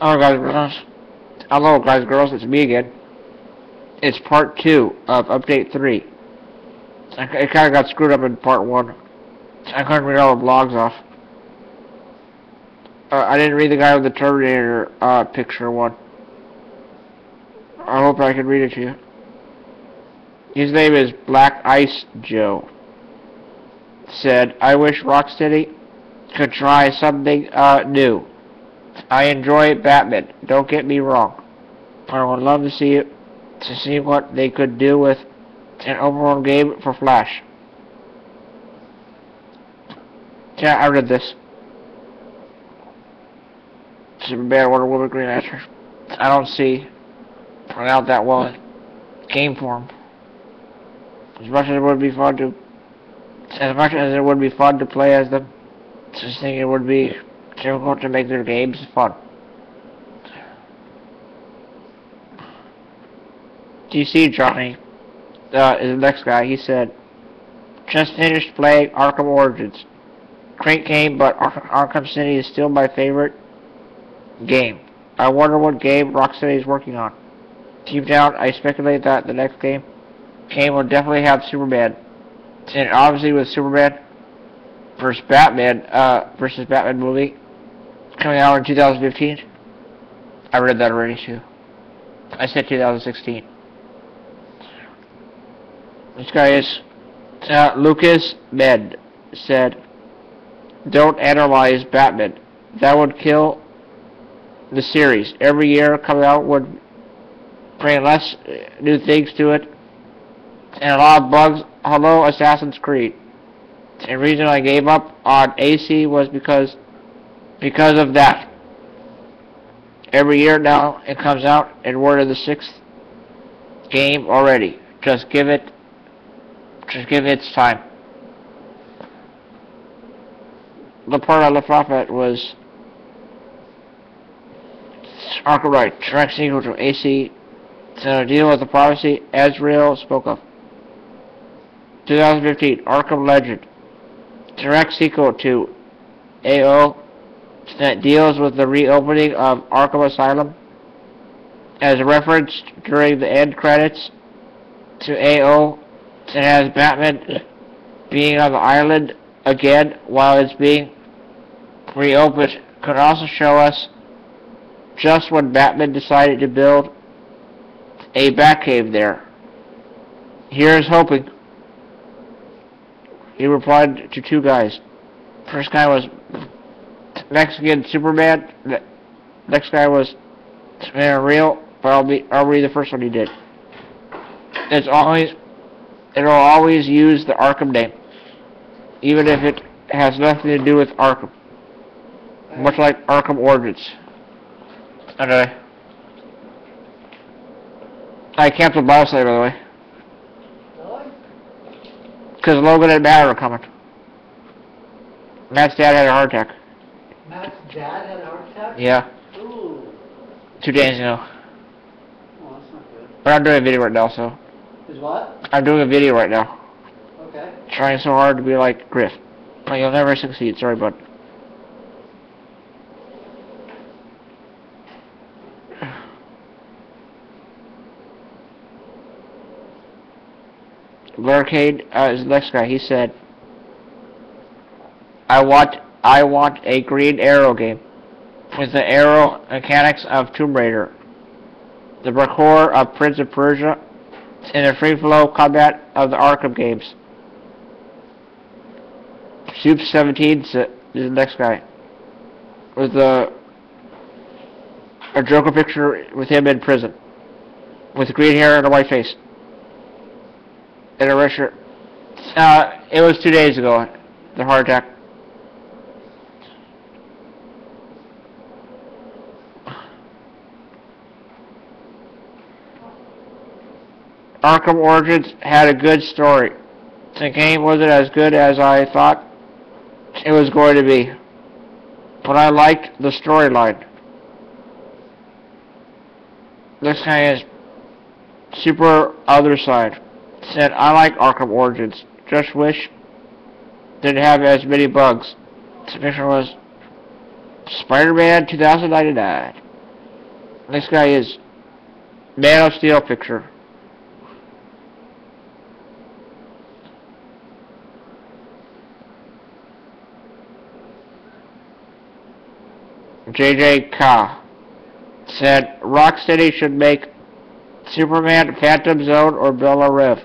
Hello guys and girls. Hello guys and girls, it's me again. It's part 2 of update 3. It kinda got screwed up in part 1. I couldn't read all the blogs off. I didn't read the guy with the Terminator picture one. I hope I can read it to you. His name is Black Ice Joe. Said, I wish Rocksteady could try something new. I enjoy Batman, don't get me wrong. I would love to see what they could do with an overall game for Flash. Yeah, I read this. Superman, Wonder Woman, Green Lantern. I don't see playing out that well in game form. As much as it would be fun to play as them, I just think it would be difficult to make their games fun. DC Johnny is the next guy. He said, just finished playing Arkham Origins. Great game, but Arkham City is still my favorite game. I wonder what game Rocksteady is working on. Deep down, I speculate that the next game will definitely have Superman. And obviously with Superman versus Batman movie coming out in 2015. I read that already too. I said 2016. This guy is Lucas Med said, don't analyze Batman. That would kill the series. Every year coming out would bring less new things to it and a lot of bugs. Hello, Assassin's Creed. The reason I gave up on AC was because of that. Every year now it comes out and we're in the 6th game already. Just give it its time. The part I left off at was Arkham Knight, direct sequel to AC, to deal with the prophecy Azrael spoke of. 2015, Arkham Legend, direct sequel to AO that deals with the reopening of Arkham Asylum, as referenced during the end credits to AO. It has Batman being on the island again while it's being reopened. Could also show us just when Batman decided to build a Batcave there. Here's hoping. He replied to 2 guys. First guy was Mexican Superman. The next guy was Superman Real, but I'll read the first one he did. It'll always use the Arkham name, even if it has nothing to do with Arkham. Much like Arkham Origins. Okay. I canceled Bible study, by the way. Really? Because Logan and Matt are coming. Matt's dad had a heart attack. Matt's dad had a heart attack? Yeah. Ooh. 2 days ago. Oh, that's not good. But I'm doing a video right now, so. Is what? I'm doing a video right now. Okay. Trying so hard to be like Griff. But you'll never succeed, sorry, bud. Barricade is the next guy. He said, I want a Green Arrow game with the arrow mechanics of Tomb Raider, the parkour of Prince of Persia, and the free flow combat of the Arkham games. Soup17 is the next guy with a Joker picture with him in prison with green hair and a white face. In a red shirt. It was 2 days ago, the heart attack. Arkham Origins had a good story. The game wasn't as good as I thought it was going to be, but I liked the storyline. This guy is super other side. Said, I like Arkham Origins, just wish didn't have as many bugs. The picture was Spider-Man 2099. Next guy is Man of Steel picture. JJ Ka said Rocksteady should make Superman Phantom Zone or Bella Rev.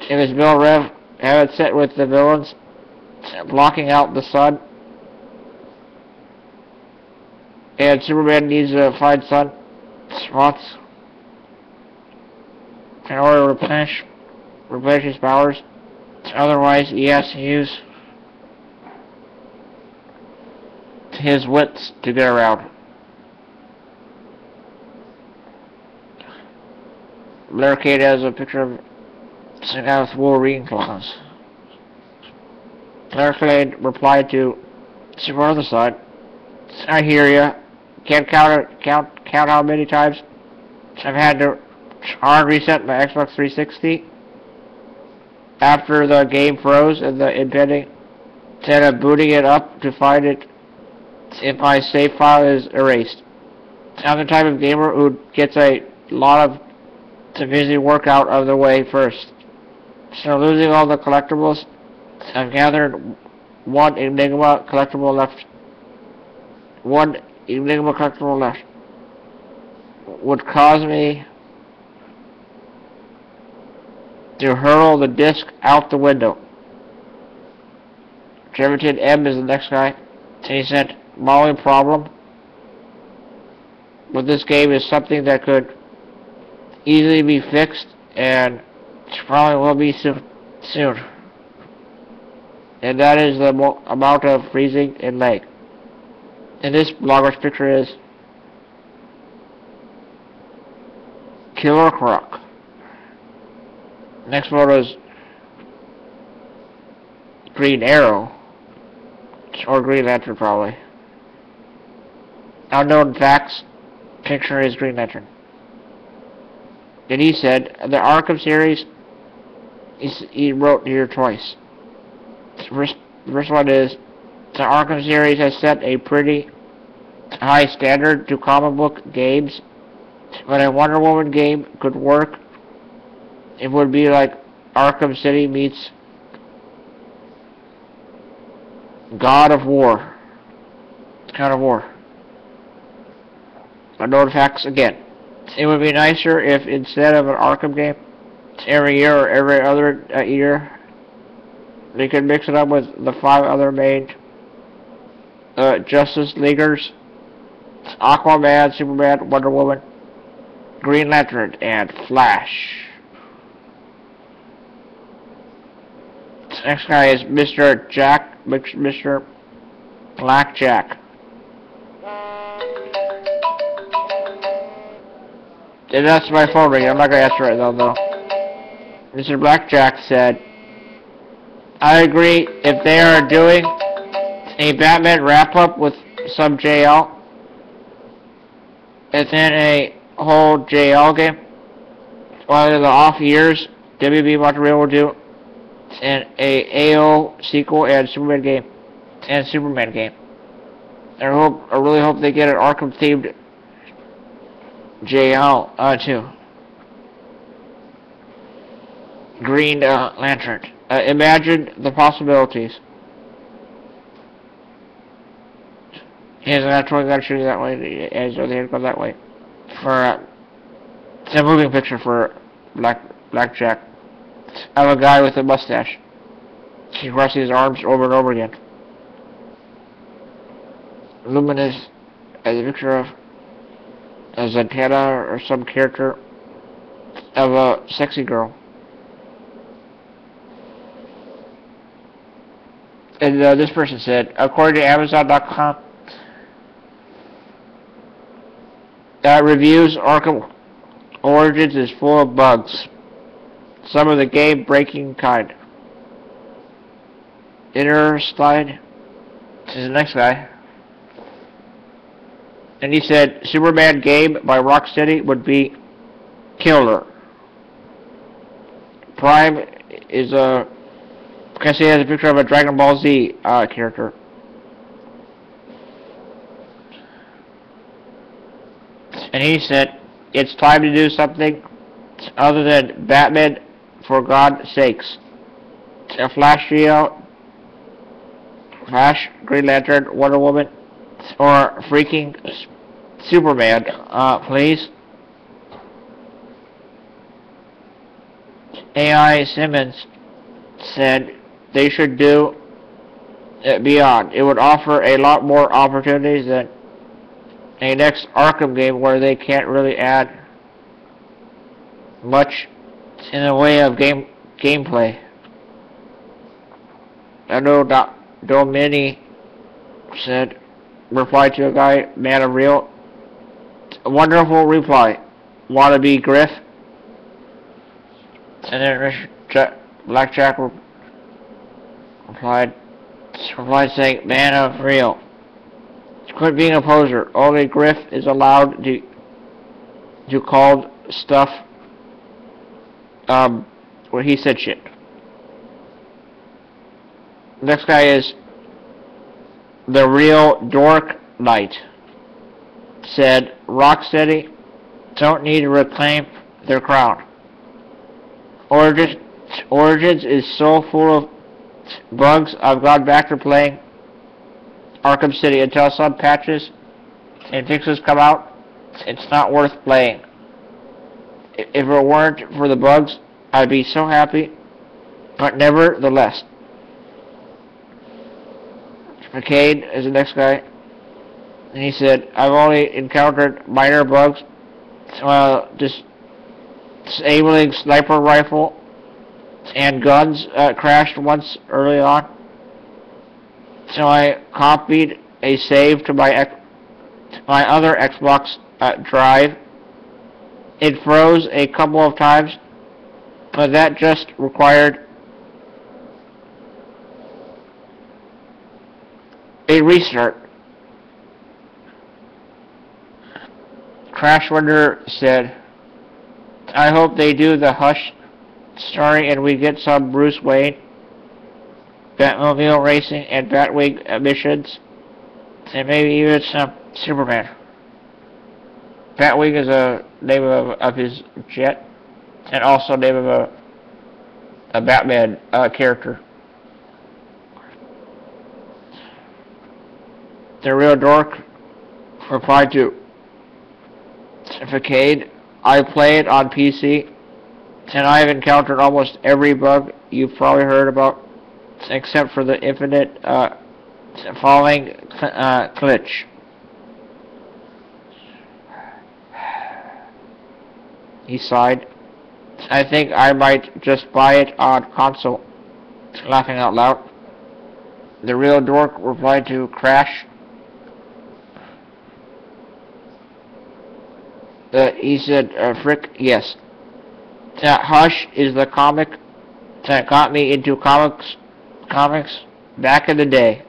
If it's Bella Rev, have it set with the villains blocking out the sun. And Superman needs to find sun spots in order to replenish his powers. Otherwise, he has to use his wits to get around. Larricade has a picture of some guy with Wolverine claws. Larricade replied to Super Other Side, I hear ya. Can't count how many times I've had to hard reset my Xbox 360 after the game froze and the impending instead of booting it up to find it if my save file is erased. I'm the type of gamer who gets a lot of busy work out of the way first. So losing all the collectibles, I've gathered one Enigma collectible left. One Enigma collectible left would cause me to hurl the disc out the window. Treverton M is the next guy. And he said, my only problem with this game is something that could easily be fixed, and probably will be soon. And that is the amount of freezing and lag. And this blogger's picture is Killer Croc. Next photo is Green Arrow, or Green Lantern probably. Unknown Facts picture is Green Lantern. And he said, the Arkham series, he wrote here twice. The first one is, the Arkham series has set a pretty high standard to comic book games. When a Wonder Woman game could work, it would be like Arkham City meets God of War. God of War. Unknown Facts again. It would be nicer if instead of an Arkham game every year or every other year, they could mix it up with the 5 other main Justice Leaguers: Aquaman, Superman, Wonder Woman, Green Lantern, and Flash. Next guy is Mr. Blackjack. And that's my phone ringing. I'm not going to answer it though. Mr. Blackjack said, I agree if they are doing a Batman wrap-up with some JL, and then a whole JL game, while in the off years, WB Montreal will do an AO sequel and Superman game. I really hope they get an Arkham themed JL too. Green Lantern. Imagine the possibilities. He has a natural gun shooting that way, and so they had to go that way. For it's a moving picture for Blackjack. I have a guy with a mustache. He's crossing his arms over and over again. Luminous as a picture of a Zatanna or some character of a sexy girl. And this person said, according to Amazon.com, reviews Arkham Origins is full of bugs. Some of the game-breaking kind. Inner slide. This is the next guy. And he said, Superman game by Rocksteady would be killer. Prime is a... I see, he has a picture of a Dragon Ball Z character. And he said, it's time to do something other than Batman, for God's sakes. A Flash trio, Flash, Green Lantern, Wonder Woman, or freaking Superman, please. AI Simmons said they should do it beyond. It would offer a lot more opportunities than a next Arkham game where they can't really add much in the way of gameplay. I know Domini said, replied to a guy, man of real. A wonderful reply. Wanna be Griff? And then Blackjack replied saying, man of real. Quit being a poser. Only Griff is allowed to call stuff where he said shit. Next guy is the real Dork Knight. Said Rocksteady don't need to reclaim their crown. Origins is so full of bugs. I've gone back to playing Arkham City until some patches and fixes come out. It's not worth playing. If it weren't for the bugs, I'd be so happy. But nevertheless, McCain is the next guy, and he said, I've only encountered minor bugs while disabling sniper rifle and guns crashed once early on. So I copied a save to my other Xbox drive. It froze a couple of times, but that just required a restart. Crashwinder said, I hope they do the Hush story and we get some Bruce Wayne, Batmobile racing, and Batwing missions, and maybe even some Superman. Batwing is a name of his jet, and also name of a Batman character. The real Dork replied to Facade, I play it on PC, and I've encountered almost every bug you've probably heard about, except for the infinite falling glitch. He sighed. I think I might just buy it on console. Laughing out loud. The real Dork replied to Crash. He said, frick, yes. Hush is the comic that got me into comics back in the day.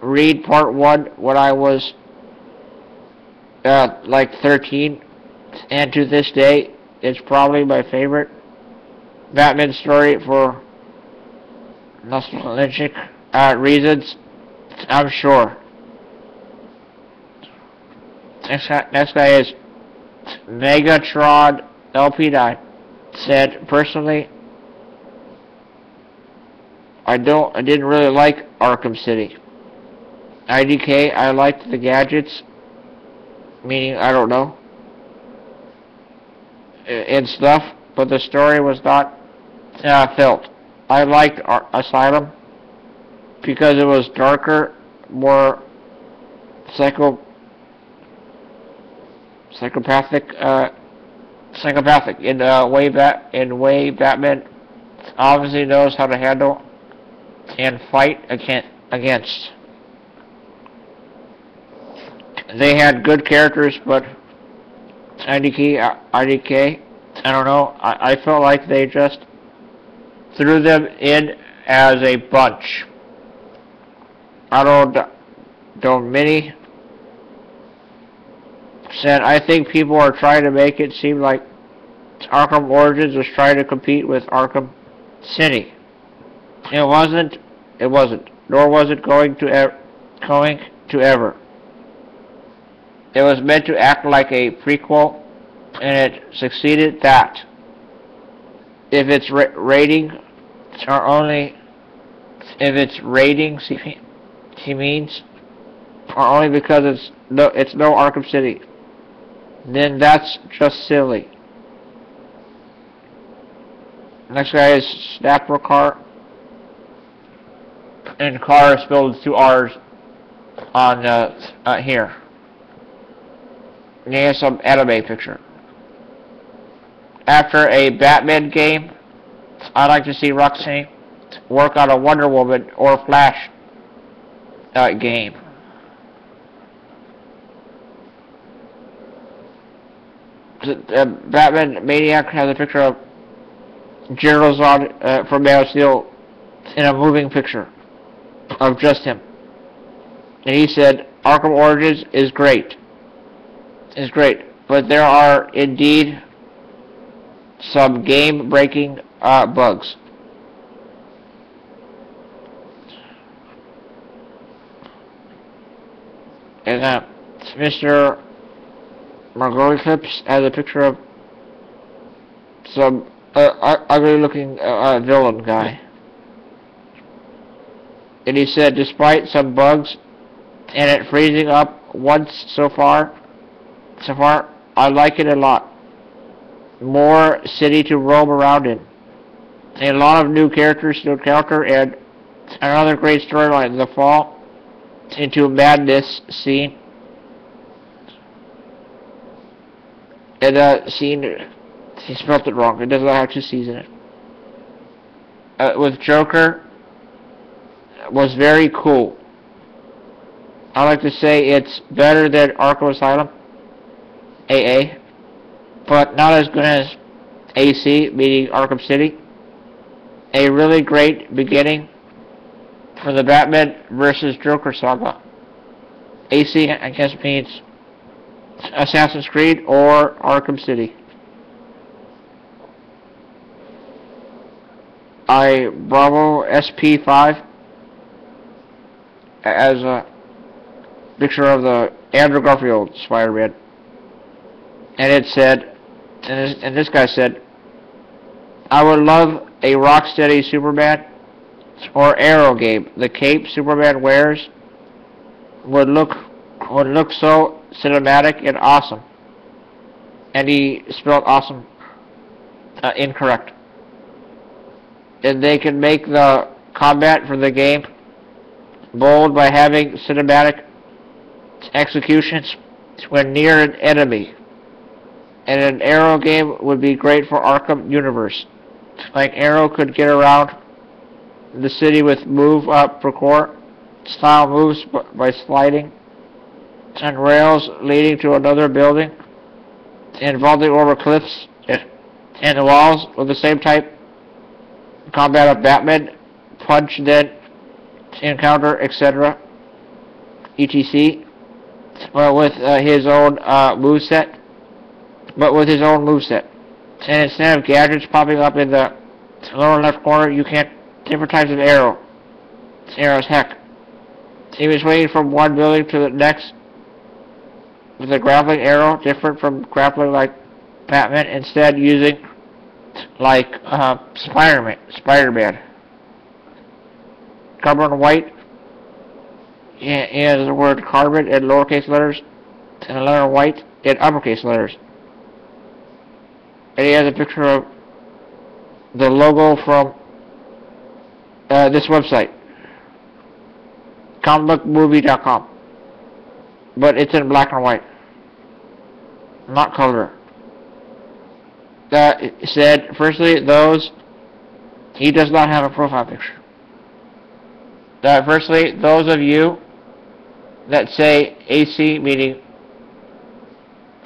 Read part 1 when I was like 13, and to this day, it's probably my favorite Batman story for nostalgic reasons, I'm sure. Next guy is Megatron LP9. Said, personally, I didn't really like Arkham City. IDK, I liked the gadgets, meaning, I don't know, and stuff, but the story was not felt. I liked Asylum because it was darker, more psychopathic in way Batman obviously knows how to handle and fight against. They had good characters, but IDK, I don't know. I felt like they just threw them in as a bunch. Domini said, I think people are trying to make it seem like Arkham Origins was trying to compete with Arkham City. It wasn't, nor was it going to ever. It was meant to act like a prequel, and it succeeded that. If its ratings are only, if its ratings, he means, are only because it's no Arkham City, then that's just silly. Next guy is Snapper Car, and car is spelled with 2 R's on here. And here's some anime picture. After a Batman game, I'd like to see Roxanne work on a Wonder Woman or Flash game. Batman Maniac has a picture of General Zod from Man of Steel in a moving picture of just him. And he said, Arkham Origins is great. Is great. But there are indeed some game-breaking bugs. And Mr. Margoli Clips has a picture of some ugly-looking villain guy. And he said, despite some bugs and it freezing up once so far, I like it a lot. More city to roam around in. A lot of new characters to encounter, and another great storyline, the fall into madness scene. And scene, he spelled it wrong. It does not have 2 C's in it. With Joker, was very cool. I like to say it's better than Arkham Asylum, AA, but not as good as AC, meaning Arkham City. A really great beginning for the Batman vs. Joker saga. AC, I guess, means Assassin's Creed or Arkham City. Bravo SP5 as a picture of the Andrew Garfield Spider-Man. And it said, and this guy said, I would love a Rocksteady Superman or Arrow game. The cape Superman wears would look so cinematic and awesome. And he spelled awesome incorrect. And they can make the combat for the game bold by having cinematic executions when near an enemy. And an Arrow game would be great for Arkham universe. Like Arrow could get around the city with move up parkour style moves by sliding and rails leading to another building and vaulting over cliffs and the walls with the same type combat of Batman, punch, then encounter, etc. etc. But with his own moveset. And instead of gadgets popping up in the lower left corner, you can different types of arrows. Heck. He was swinging from one building to the next with a grappling arrow, different from grappling like Batman, instead using like Spider-Man. Carbon white. He has the word carbon in lowercase letters and the letter white in uppercase letters. And he has a picture of the logo from this website, comicbookmovie.com, but it's in black and white, not color. It said, firstly, he does not have a profile picture. Firstly, those of you that say AC, meaning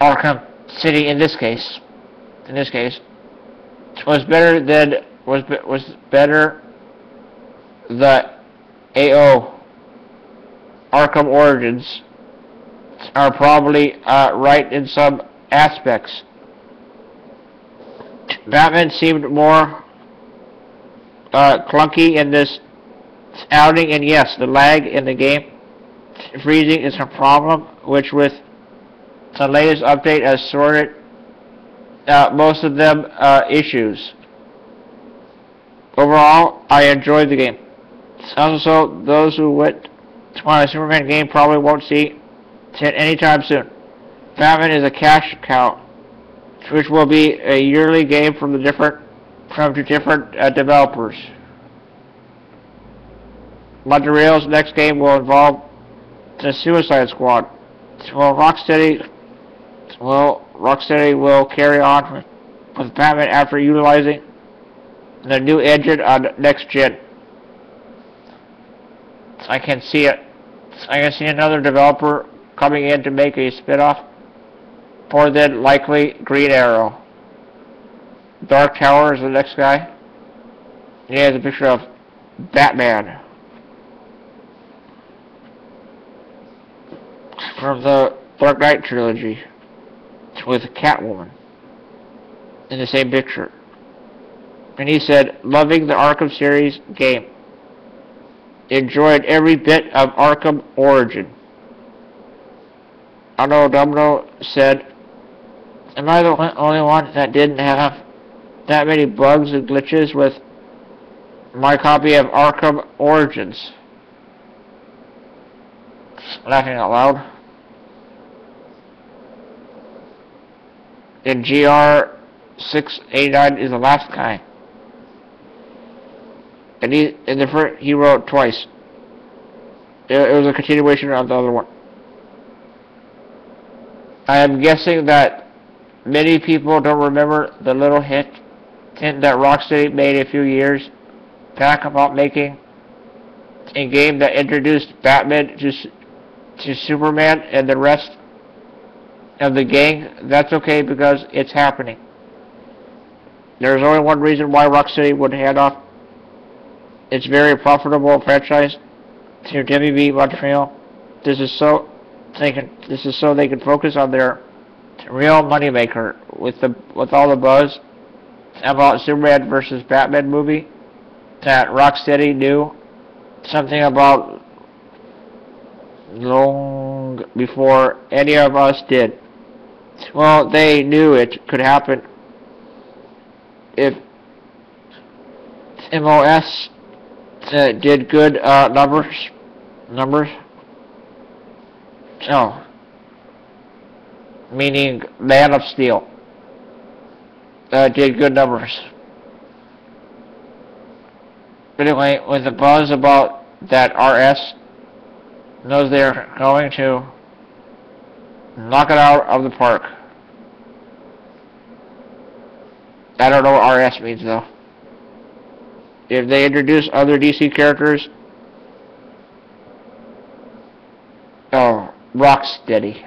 Arkham City in this case, was better the AO Arkham Origins are probably right in some aspects. Batman seemed more clunky in this outing, and yes, the lag in the game freezing is a problem, which with The latest update has sorted out most of them issues. Overall, I enjoyed the game. Also, those who went to want a Superman game probably won't see it anytime soon. Batman is a cash cow, which will be a yearly game from different developers. Montreal's next game will involve the Suicide Squad. Rocksteady will carry on with Batman after utilizing the new engine on next gen. I can see it. I can see another developer coming in to make a spin-off. More than likely, Green Arrow. Dark Tower is the next guy. He has a picture of Batman from the Dark Knight trilogy with Catwoman in the same picture. And he said, loving the Arkham series game. Enjoyed every bit of Arkham Origin. Arno Domino said, am I the only one that didn't have that many bugs and glitches with my copy of Arkham Origins? Laughing out loud. And GR689 is the last guy. And he wrote twice. It was a continuation of the other one. I am guessing that many people don't remember the little hint that Rocksteady made a few years back about making a game that introduced Batman to Superman and the rest of the gang. That's okay because it's happening. There's only one reason why Rocksteady would hand off its very profitable franchise to WB Montreal. This is so they can focus on their real moneymaker with all the buzz about Superman versus Batman movie that Rocksteady knew something about long before any of us did. Well, they knew it could happen if MOS did good numbers. Oh, meaning Man of Steel did good numbers. But anyway, with the buzz about that, RS knows they're going to knock it out of the park. I don't know what RS means though. If they introduce other DC characters, Rocksteady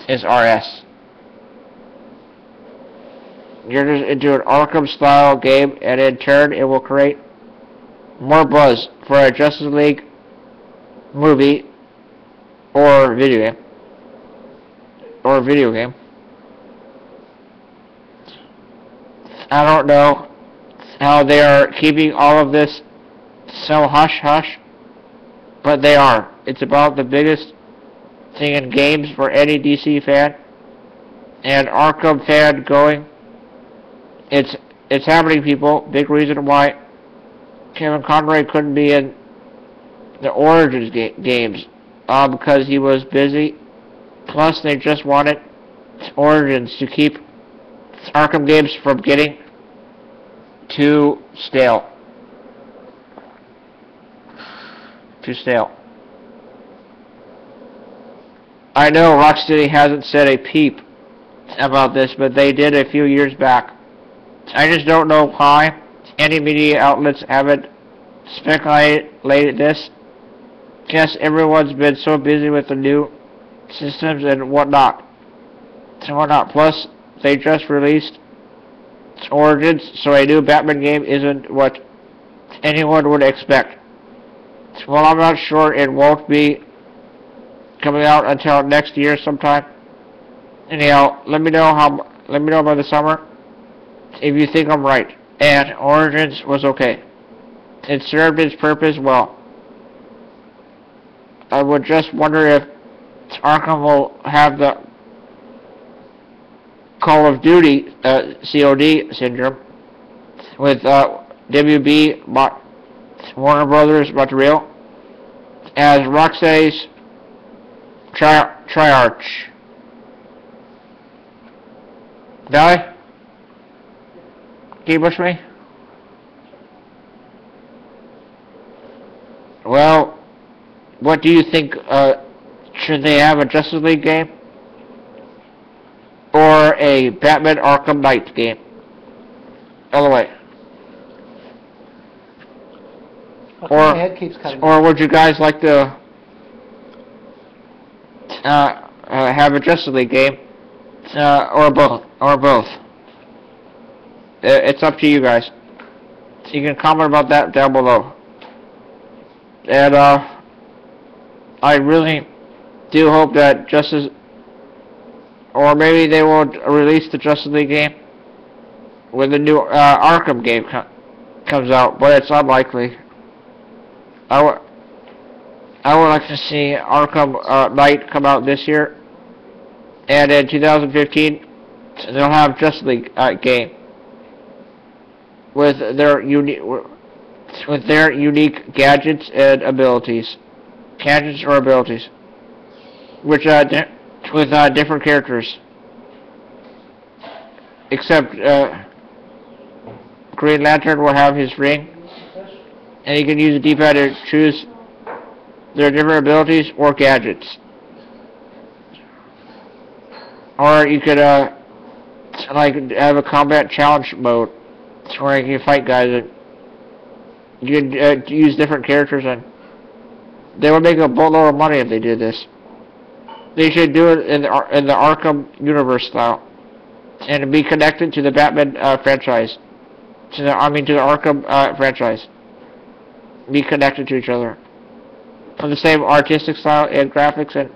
is RS. You're just into an Arkham style game, and in turn it will create more buzz for a Justice League movie or video game. I don't know how they are keeping all of this so hush-hush, but they are. It's about the biggest thing in games for any DC fan and Arkham fan going. It's happening, people. Big reason why Kevin Conroy couldn't be in the Origins games because he was busy. Plus, they just wanted Origins to keep Arkham games from getting too stale. I know Rocksteady hasn't said a peep about this, but they did a few years back. I just don't know why any media outlets haven't speculated this. Guess everyone's been so busy with the new systems and whatnot. Plus, they just released Origins, so a new Batman game isn't what anyone would expect. Well, I'm not sure it won't be coming out until next year sometime. Anyhow, let me know by the summer if you think I'm right. And Origins was okay. It served its purpose well. I would just wonder if Arkham will have the Call of Duty COD syndrome with WB Warner Brothers Montreal as Rocksteady's Triarch. Valley? Can you push me? Well, what do you think? Should they have a Justice League game? Or a Batman Arkham Knight game? All the way. Okay, my head keeps cutting. Or would you guys like to have a Justice League game? Or both? Or both? It's up to you guys. You can comment about that down below. And I really do hope that Justice, or maybe they will release the Justice League game when the new Arkham game comes out, but it's unlikely. I would like to see Arkham Knight come out this year, and in 2015 they'll have Justice League game with their unique gadgets and abilities, which with different characters, except Green Lantern will have his ring, and you can use the D-pad to choose their different abilities or gadgets. Or you could like have a combat challenge mode where you can fight guys and you can use different characters, and they would make a boatload of money if they did this. They should do it in the Arkham universe style, and be connected to the Batman franchise. To the Arkham franchise. Be connected to each other. On the same artistic style and graphics and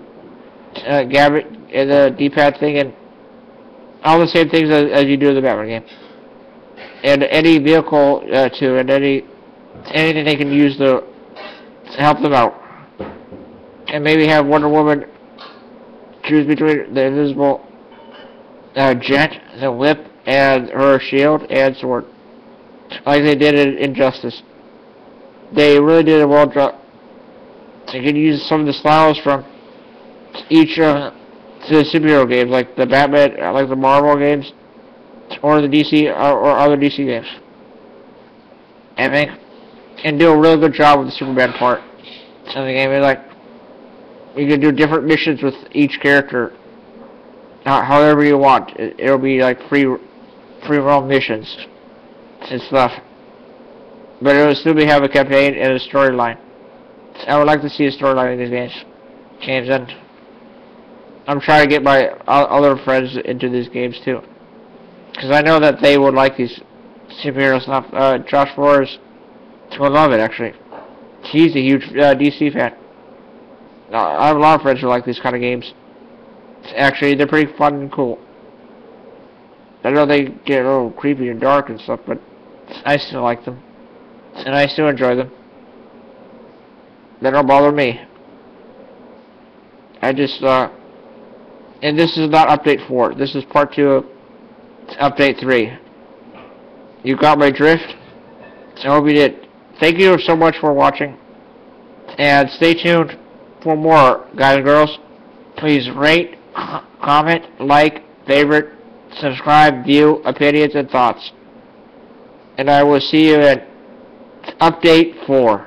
gamut and the D-pad thing and all the same things as you do in the Batman game. And any vehicle too, and anything they can use to help them out. And maybe have Wonder Woman choose between the invisible jet, the whip, and her shield and sword, like they did in Injustice. They really did a well job. They could use some of the styles from each to the superhero games, like the Batman, like the Marvel games, or the DC or other DC games, and do a really good job with the Superman part of the game. Like, you can do different missions with each character, however you want. It'll be like free roam missions and stuff, but it will still have a campaign and a storyline. I would like to see a storyline in these games, and I'm trying to get my other friends into these games too, because I know that they would like these superhero stuff. Josh Flores will love it, actually. He's a huge DC fan. I have a lot of friends who like these kind of games. Actually, they're pretty fun and cool. I know they get a little creepy and dark and stuff, but I still like them, and I still enjoy them. They don't bother me. I just, and this is not update 4. This is part 2 of update 3. You got my drift? I hope you did. Thank you so much for watching. And stay tuned for more, guys and girls. Please rate, comment, like, favorite, subscribe, view, opinions, and thoughts. And I will see you in update 4.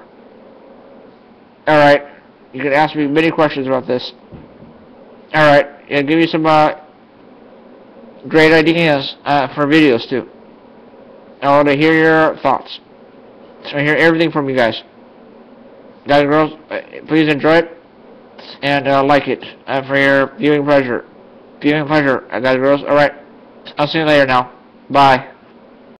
Alright, you can ask me many questions about this. Alright, and give me some great ideas for videos too. I want to hear your thoughts. So I hear everything from you guys. Guys and girls, please enjoy it and like it for your viewing pleasure. Guys and girls, alright. I'll see you later now. Bye.